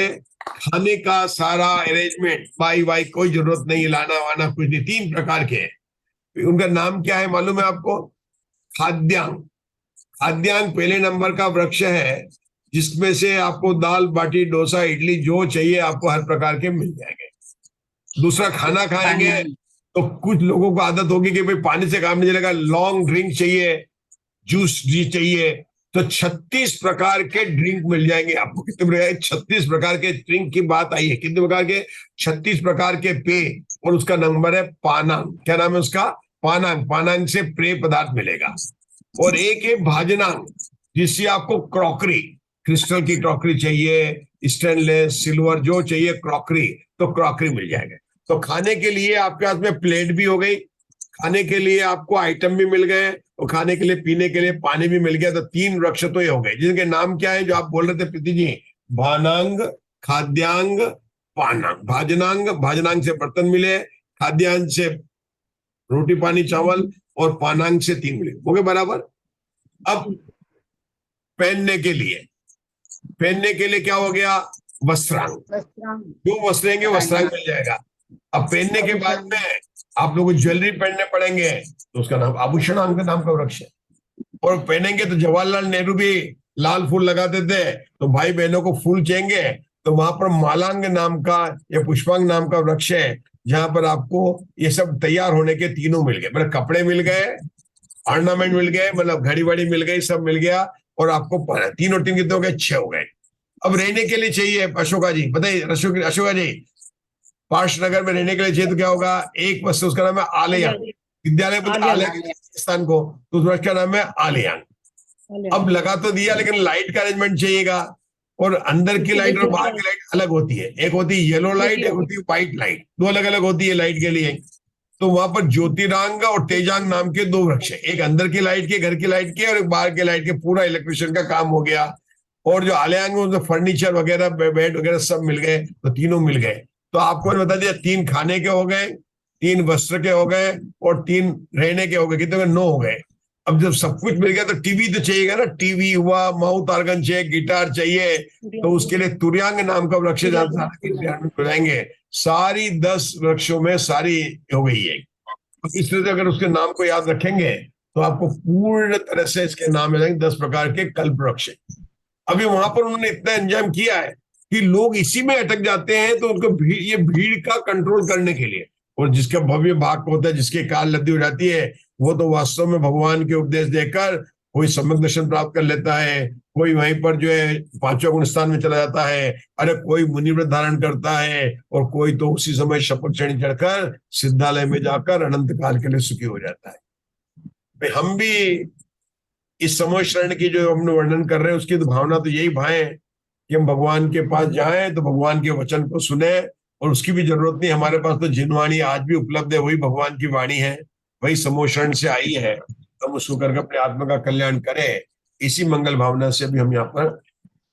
खाने का सारा अरेंजमेंट, बाई वाई कोई जरूरत नहीं, लाना वाना कुछ नहीं। 3 प्रकार के हैं। उनका नाम क्या है मालूम है आपको? खाद्यांग। खाद्यांग पहले नंबर का वृक्ष है, जिसमें से आपको दाल बाटी डोसा इडली जो चाहिए आपको हर प्रकार के मिल जाएंगे। दूसरा, खाना खाएंगे तो कुछ लोगों को आदत होगी कि भाई पानी से काम नहीं चलेगा, लॉन्ग ड्रिंक चाहिए, जूस जी चाहिए, तो 36 प्रकार के ड्रिंक मिल जाएंगे आपको। कितने प्रकार? 36 प्रकार के ड्रिंक की बात आई है। कितने प्रकार के? 36 प्रकार के पेय। और उसका नंबर है पानांग। क्या नाम है उसका? पानांग। पानांग से पेय पदार्थ मिलेगा। और एक है भाजनांग, जिससे आपको क्रॉकरी, क्रिस्टल की क्रॉकरी चाहिए, स्टेनलेस, सिल्वर जो चाहिए क्रॉकरी, तो क्रॉकरी मिल जाएगा। तो खाने के लिए आपके हाथ में प्लेट भी हो गई, खाने के लिए आपको आइटम भी मिल गए, और खाने के लिए पीने के लिए पानी भी मिल गया। तो 3 वृक्ष तो ये हो गए, जिनके नाम क्या है जो आप बोल रहे थे प्रीति जी? भानांग, खाद्यांग, पानांग। भाजनांग, भाजनांग से बर्तन मिले, खाद्यांग से रोटी पानी चावल, और पानांग से 3 मिले। हो गए बराबर। अब पहनने के लिए, पहनने के लिए क्या हो गया? वस्त्रांग। जो वस्त्र लेंगे वस्त्रांग मिल जाएगा। अब पहनने के बाद में आप लोगों को ज्वेलरी पहनने पड़ेंगे, तो उसका नाम आभूषणांग नाम का वृक्ष है। और पहनेंगे तो जवाहरलाल नेहरू भी लाल फूल लगाते थे, तो भाई बहनों को फूल चाहिए, तो वहां पर मालांग नाम का या पुष्पांग नाम का वृक्ष है, जहां पर आपको ये सब तैयार होने के 3 मिल गए। मतलब कपड़े मिल गए, ऑर्नामेंट मिल गए, मतलब घड़ी वड़ी मिल गई, सब मिल गया। और आपको 3 और 3 कितने हो गए? 6 हो गए। अब रहने के लिए चाहिए अशोका जी, बताइए अशोका जी, पार्श नगर में रहने के लिए चाहिए तो क्या होगा? एक वस्तु, उसका नाम है आलयांग। विद्यालय स्थान को, तो उस वृक्ष का नाम है आलयांग। अब लगा तो दिया, लेकिन लाइट का अरेंजमेंट चाहिएगा। और अंदर की लाइट और बाहर की लाइट अलग होती है। एक होती है येलो लाइट, एक होती है व्हाइट लाइट, 2 अलग अलग होती है लाइट के लिए। तो वहां पर ज्योतिरांग और तेजांग नाम के 2 वृक्ष है। एक अंदर की लाइट के, घर की लाइट के, और एक बाहर के लाइट के, पूरा इलेक्ट्रिशियन का काम हो गया। और जो आलयांग में फर्नीचर वगैरह, बेड वगैरह सब मिल गए, तो 3 मिल गए। तो आपको बता दिया 3 खाने के हो गए, 3 वस्त्र के हो गए, और 3 रहने के हो गए। कितने? 9 हो गए। अब जब सब कुछ मिल गया तो टीवी तो चाहिएगा ना। टीवी हुआ, माउथ ऑर्गन चाहिए, गिटार चाहिए, तो उसके लिए तुर्यांग नाम का वृक्ष जाएंगे। सारी 10 वृक्षों में सारी हो गई है। इस तरह से अगर उसके नाम को याद रखेंगे तो आपको पूर्ण तरह से इसके नाम मिल जाएंगे 10 प्रकार के कल्प वृक्ष। अभी वहां पर उन्होंने इतना एंजाम किया है कि लोग इसी में अटक जाते हैं, तो उनको ये भीड़ का कंट्रोल करने के लिए, और जिसका भव्य भाग होता है, जिसके काल लद्दी हो जाती है, वो तो वास्तव में भगवान के उपदेश देकर कोई सम्यक दर्शन प्राप्त कर लेता है, कोई वहीं पर जो है 5वां गुण स्थान में चला जाता है, अरे कोई मुनि व्रत धारण करता है, और कोई तो उसी समय शपथ श्रेणी चढ़कर सिद्धालय में जाकर अनंत काल के लिए सुखी हो जाता है। भाई हम भी इस समूह शरण की जो हमने वर्णन कर रहे हैं उसकी तो भावना तो यही भाए कि हम भगवान के पास जाएं तो भगवान के वचन को सुने, और उसकी भी जरूरत नहीं, हमारे पास तो जिन वाणी आज भी उपलब्ध है वही भगवान की वाणी है, वही समूह शरण से आई है। हम उसको करके अपने आत्मा का कल्याण करें, इसी मंगल भावना से भी हम यहाँ पर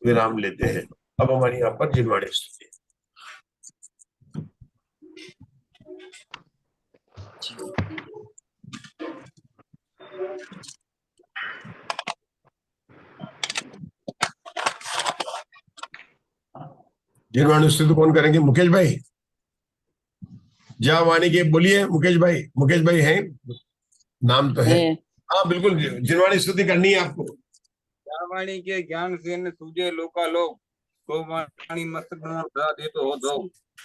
विराम लेते हैं। अब हमारी यहाँ पर जिनवाणी स्तुति। जिनवाणी स्तुति कौन करेंगे? मुकेश भाई, जय वाणी के बोलिए। मुकेश भाई हैं, नाम तो है। हाँ बिल्कुल, जिनवाणी स्तुति करनी है आपको। वाणी के ज्ञान से न सूझे लोका लोग, तो वाणी मस्तक दा दे तो हो दो।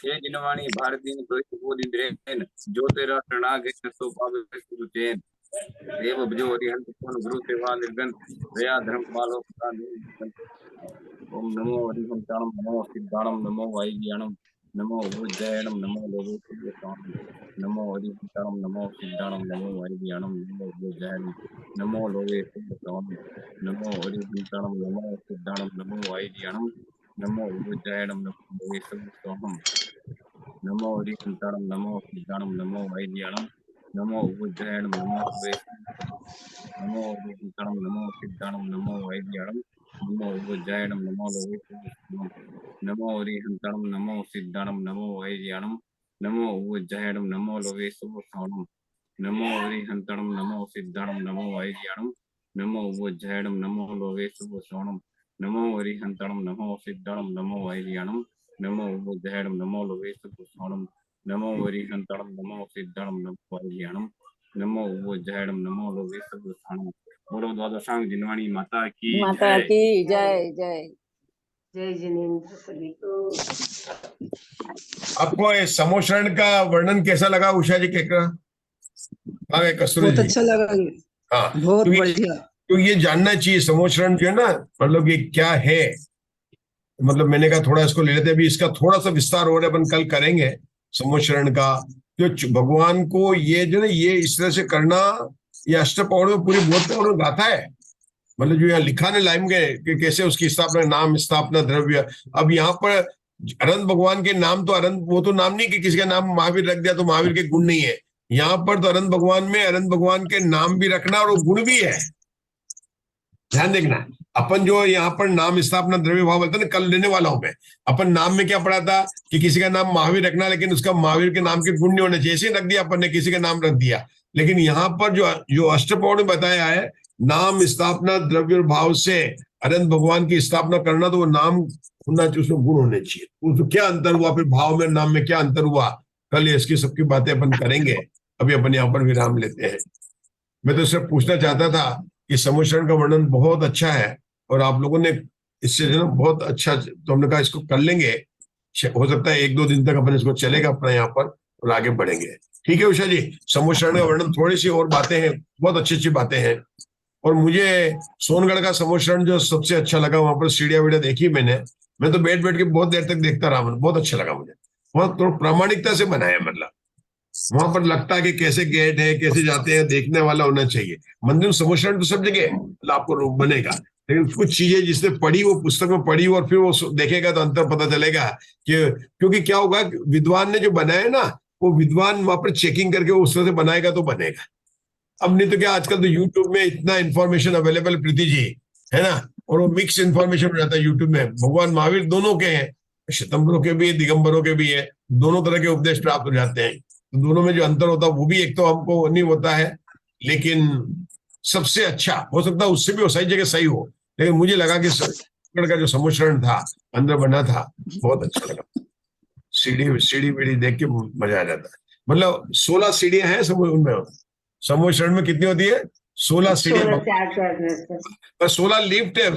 ये जिनवाणी भारती न तो वो दिन जो तेरा शरणागत न सो पावे सुरु चैन। देव भजो हरिहंत कोन गुरु सेवा निर्गन, दया धर्म पालो ओम नमो हरिहंताणम नमो सिद्धाणम नमो वायुज्ञानम नमो उज्जयनम नमो लोकेश्वराम नमो हरिहंताणम नमो सिद्धाणम नमो वायुज्ञानम नमो उज्जयनम नमो लोकेश्वराम नमो हरिहंताणम नमो सिद्धाणम नमो वायुज्ञानम नमो उज्जयनम नमो लोकेश्वराम नमो हरिहंताणम नमो सिद्धाणम नमो वायुज्ञानम नमो उज्जयनम नमो नमो हरिहंताणम नमो सिद्धाणम नमो वायुज्ञानम नमो उज्जयनम नमो लोकेश्वराम नमो हरिहंताणम नमो सिद्धाणम नमो वायुज्ञानम नमो उज्जयनम नमो लोकेश्वराम नमो हरिहंताणम नमो सिद्धाणम नमो वायुज्ञानम नमो उज्जयनम नमो लोकेश्वराम नमो हरिहंताणम नमो सिद्धाणम नमो वायुज्ञानम नमो उज्जयनम नमो लोकेश्वराम नमो हरिहंताणम नमो सिद्धाणम नमो वायुज्ञानम नमो उज्जयनम नमो लोकेश्वराम। बोलो द्वादशांग जिनवाणी माता की जय जय। जय जिनेन्द्र सभी को। आपको ये समूह शरण का वर्णन कैसा लगा उषा जी? हाँ कस्तूरी बहुत जी। अच्छा लगा। हाँ बहुत बढ़िया। तो ये जानना चाहिए समूह शरण जो है ना, मतलब ये क्या है, मतलब मैंने कहा थोड़ा इसको ले लेते, अभी इसका थोड़ा सा विस्तार हो रहा है, अपन कल करेंगे समूह शरण का। जो भगवान को ये जो ना ये इस तरह से करना, ये अष्टपौड़ में पूरी बहुत गाथा है, मतलब जो यहाँ लिखा ने लाइन में कि कैसे उसकी स्थापना, नाम स्थापना द्रव्य। अब यहाँ पर अनंत भगवान के नाम तो अनंत, वो तो नाम नहीं कि किसी का नाम महावीर रख दिया तो महावीर के गुण नहीं है। यहाँ पर तो अनंत भगवान में अनंत भगवान के नाम भी रखना और वो गुण भी है। ध्यान देखना, अपन जो यहाँ पर नाम स्थापना द्रव्य भाव बोलते ना, कल लेने वाला हूं मैं। अपन नाम में क्या पढ़ा था कि किसी का नाम महावीर रखना, लेकिन उसका महावीर के नाम के गुण नहीं होने चाहिए, ऐसे रख दिया अपन ने, किसी का नाम रख दिया। लेकिन यहाँ पर जो अष्टपौड़ में बताया है, नाम स्थापना द्रव्य भाव से अनंत भगवान की स्थापना करना, तो वो नाम होना चाहिए, उसमें गुण होने चाहिए। तो क्या अंतर हुआ फिर भाव में नाम में, क्या अंतर हुआ, कल इसकी सबकी बातें अपन करेंगे। अभी अपन यहाँ पर विराम लेते हैं। मैं तो सिर्फ पूछना चाहता था कि समूह शरण का वर्णन बहुत अच्छा है, और आप लोगों ने इससे जो ना बहुत अच्छा, तो हमने कहा इसको कर लेंगे, हो सकता है 1-2 दिन तक अपन इसको चलेगा अपना यहाँ पर, और आगे बढ़ेंगे। ठीक है उषा जी, समूह शरण का वर्णन, थोड़ी सी और बातें हैं, बहुत अच्छी बातें हैं। और मुझे सोनगढ़ का समूह शरण जो सबसे अच्छा लगा, वहां पर सीढ़िया वीडियो देखी मैं तो बैठ के बहुत देर तक देखता रहा, बहुत अच्छा लगा मुझे। वहां थोड़ा प्रामाणिकता से बनाया, मतलब वहां पर लगता है कि कैसे गेट है, कैसे जाते हैं, देखने वाला होना चाहिए। मंदिर समूह शरण तो सब जगह मतलब आपको बनेगा, लेकिन कुछ चीजें जिसने पढ़ी, वो पुस्तक में पढ़ी, और फिर वो देखेगा तो अंतर पता चलेगा कि, क्योंकि क्या होगा, विद्वान ने जो बनाया ना, वो विद्वान वहां पर चेकिंग करके उस तरह से बनाएगा तो बनेगा। अब नहीं तो क्या, आजकल तो यूट्यूब में इतना इन्फॉर्मेशन अवेलेबल, प्रीति जी, है ना, और वो मिक्स इन्फॉर्मेशन हो जाता है यूट्यूब में। भगवान महावीर दोनों के हैं, श्वेतंबरों के भी है, दिगंबरों के भी है, दोनों तरह के उपदेश प्राप्त हो जाते हैं। तो दोनों में जो अंतर होता है वो भी एक तो हमको नहीं होता है, लेकिन सबसे अच्छा हो सकता है उससे भी वो सही जगह सही हो। लेकिन मुझे लगा कि का जो समूह शरण था, अंदर बना था, बहुत अच्छा लगा। सीढ़ी वीढ़ी देख के मजा आ जाता है। मतलब 16 सीढ़ियां हैं समूह शरण में। कितनी होती है? 16 सीढ़ी 16 से 8 पर 16 लिफ्ट है,